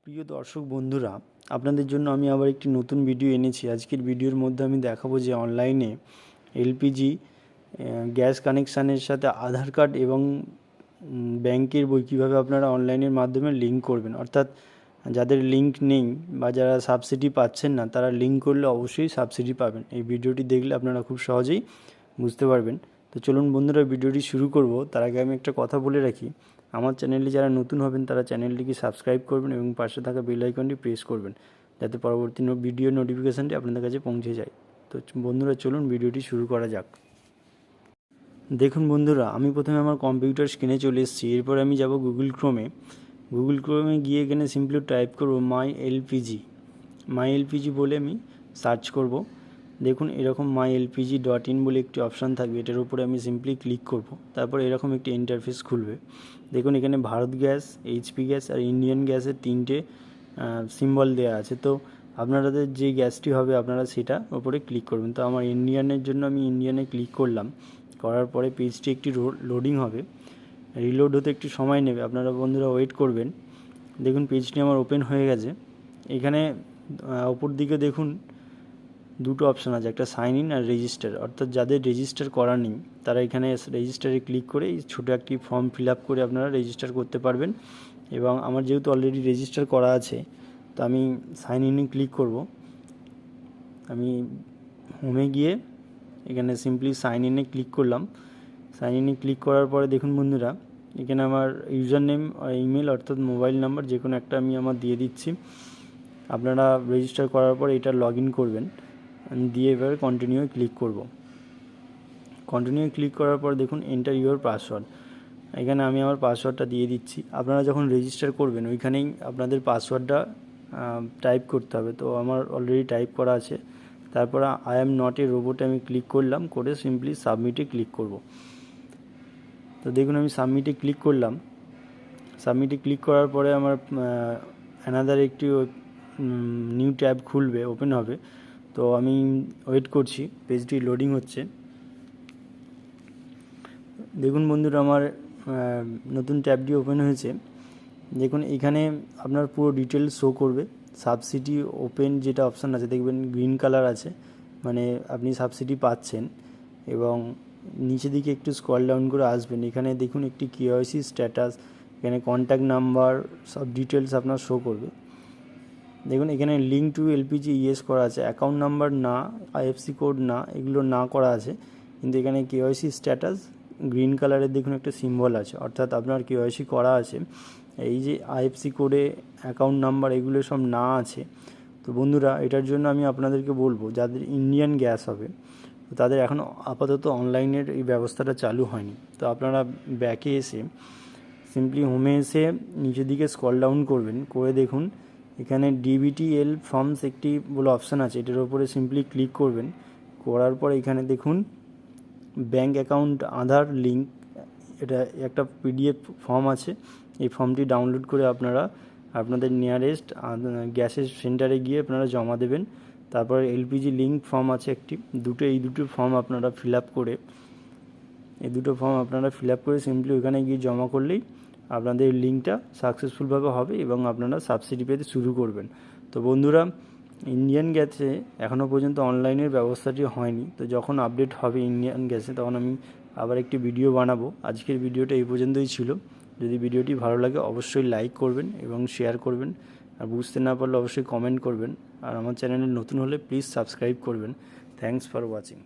প্রিয় দর্শক বন্ধুরা, আপনাদের জন্য আমি আবার একটি নতুন ভিডিও এনেছি। আজকের ভিডিওর মধ্যে আমি দেখাবো যে অনলাইনে এলপিজি গ্যাস কানেকশানের সাথে আধার কার্ড এবং ব্যাংকের বই কীভাবে আপনারা অনলাইনের মাধ্যমে লিঙ্ক করবেন। অর্থাৎ যাদের লিঙ্ক নেই বা যারা সাবসিডি পাচ্ছেন না, তারা লিঙ্ক করলে অবশ্যই সাবসিডি পাবেন। এই ভিডিওটি দেখলে আপনারা খুব সহজেই বুঝতে পারবেন। তো চলুন বন্ধুরা, ভিডিওটি শুরু করব। তার আগে আমি একটা কথা বলে রাখি, আমার চ্যানেলটি যারা নতুন হবেন তারা চ্যানেলটিকে সাবস্ক্রাইব করবেন এবং পাশে থাকা বেল আইকনটি প্রেস করবেন, যাতে পরবর্তী ভিডিও নোটিফিকেশানটি আপনাদের কাছে পৌঁছে যায়। তো বন্ধুরা চলুন ভিডিওটি শুরু করা যাক। দেখুন বন্ধুরা, আমি প্রথমে আমার কম্পিউটার স্ক্রিনে চলে এসেছি। এরপর আমি যাব গুগল ক্রোমে গিয়ে এখানে সিম্পলি টাইপ করব মাই এলপিজি বলে আমি সার্চ করব। দেখুন এরকম mylpg.in বলে একটি অপশান থাকবে, এটার উপরে আমি সিম্পলি ক্লিক করব। তারপর এরকম একটি ইন্টারফেস খুলবে। দেখুন এখানে ভারত গ্যাস, এইচপি গ্যাস আর ইন্ডিয়ান গ্যাসের তিনটে সিম্বল দেওয়া আছে। তো আপনাদের যে গ্যাসটি হবে আপনারা সেটা উপরে ক্লিক করবেন। তো আমার ইন্ডিয়ানের জন্য আমি ইন্ডিয়ানে ক্লিক করলাম। করার পরে পেজটি একটি লোডিং হবে, রিলোড হতে একটু সময় নেবে, আপনারা বন্ধুরা ওয়েট করবেন। দেখুন পেজটি আমার ওপেন হয়ে গেছে। এখানে ওপর দিকে দেখুন দুটো অপশান আছে, একটা সাইন ইন আর রেজিস্টার। অর্থাৎ যাদের রেজিস্টার করা নেই তারা এখানে রেজিস্টারে ক্লিক করে এই ছোটো একটি ফর্ম ফিল আপ করে আপনারা রেজিস্টার করতে পারবেন। এবং আমার যেহেতু অলরেডি রেজিস্টার করা আছে, তো আমি সাইন ইনে ক্লিক করব। আমি হোমে গিয়ে এখানে সিম্পলি সাইন ইনে ক্লিক করলাম। সাইন ইনে ক্লিক করার পরে দেখুন বন্ধুরা, এখানে আমার ইউজার নেম আর ইমেল অর্থাৎ মোবাইল নাম্বার যে কোনো একটা আমি আমার দিয়ে দিচ্ছি। আপনারা রেজিস্টার করার পর এটা লগ ইন করবেন, দিয়ে এবারে কন্টিনিউ ক্লিক করব। কন্টিনিউ ক্লিক করার পর দেখুন এন্টার ইউর পাসওয়ার্ড। এখানে আমি আমার পাসওয়ার্ডটা দিয়ে দিচ্ছি। আপনারা যখন রেজিস্টার করবেন ওইখানেই আপনাদের পাসওয়ার্ডটা টাইপ করতে হবে। তো আমার অলরেডি টাইপ করা আছে। তারপর আই অ্যাম নট এ রোবটে আমি ক্লিক করলাম, করে সিম্পলি সাবমিটে ক্লিক করব। তো দেখুন আমি সাবমিটে ক্লিক করলাম। সাবমিটে ক্লিক করার পরে আমার অ্যানাদার একটি নিউ ট্যাব খুলবে, ওপেন হবে। তো আমি ওয়েট করছি, পেজটি লোডিং হচ্ছে। দেখুন বন্ধুরা, আমার নতুন ট্যাবটি ওপেন হয়েছে। দেখুন এখানে আপনার পুরো ডিটেলস শো করবে। সাবসিডি ওপেন যেটা অপশান আছে দেখবেন গ্রিন কালার আছে, মানে আপনি সাবসিডি পাচ্ছেন। এবং নিচে দিকে একটু স্ক্রল ডাউন করে আসবেন, এখানে দেখুন একটি কেওয়াইসি স্ট্যাটাস, এখানে কন্ট্যাক্ট নাম্বার সব ডিটেলস আপনার শো করবে। দেখুন এখানে লিঙ্ক টু এলপিজি ইয়েস করা আছে, অ্যাকাউন্ট নাম্বার না, আইএফসি কোড না, এগুলো না করা আছে। কিন্তু এখানে কেওয়াইসি স্ট্যাটাস গ্রিন কালারের দেখুন একটা সিম্বল আছে, অর্থাৎ আপনার কেওয়াইসি করা আছে। এই যে আইএফসি কোডে অ্যাকাউন্ট নাম্বার এগুলো সব না আছে। তো বন্ধুরা, এটার জন্য আমি আপনাদেরকে বলবো, যাদের ইন্ডিয়ান গ্যাস হবে তাদের এখনও আপাতত অনলাইনের এই ব্যবস্থাটা চালু হয়নি। তো আপনারা ব্যাকে এসে সিম্পলি হোমে এসে নিচের দিকে স্ক্রল ডাউন করবেন, করে দেখুন এখানে ডিবিটিএল ফর্মস একটি বলে অপশান আছে, এটার উপরে সিম্পলি ক্লিক করবেন। করার পর এখানে দেখুন ব্যাঙ্ক অ্যাকাউন্ট আধার লিঙ্ক, এটা একটা পিডিএফ ফর্ম আছে। এই ফর্মটি ডাউনলোড করে আপনারা আপনাদের নিয়ারেস্ট গ্যাসের সেন্টারে গিয়ে আপনারা জমা দেবেন। তারপর এলপিজি লিঙ্ক ফর্ম আছে একটি, এই দুটো ফর্ম আপনারা ফিল আপ করে সিম্পলি ওইখানে গিয়ে জমা করলেই আপনাদের লিঙ্কটা সাকসেসফুলভাবে হবে এবং আপনারা সাবসিডি পেতে শুরু করবেন। তো বন্ধুরা, ইন্ডিয়ান গ্যাসে এখনও পর্যন্ত অনলাইনের ব্যবস্থাটি হয়নি। তো যখন আপডেট হবে ইন্ডিয়ান গ্যাসে তখন আমি আবার একটি ভিডিও বানাবো। আজকের ভিডিওটা এই পর্যন্তই ছিল। যদি ভিডিওটি ভালো লাগে অবশ্যই লাইক করবেন এবং শেয়ার করবেন, আর বুঝতে না পারলে অবশ্যই কমেন্ট করবেন। আর আমার চ্যানেলে নতুন হলে প্লিজ সাবস্ক্রাইব করবেন। Thanks for watching.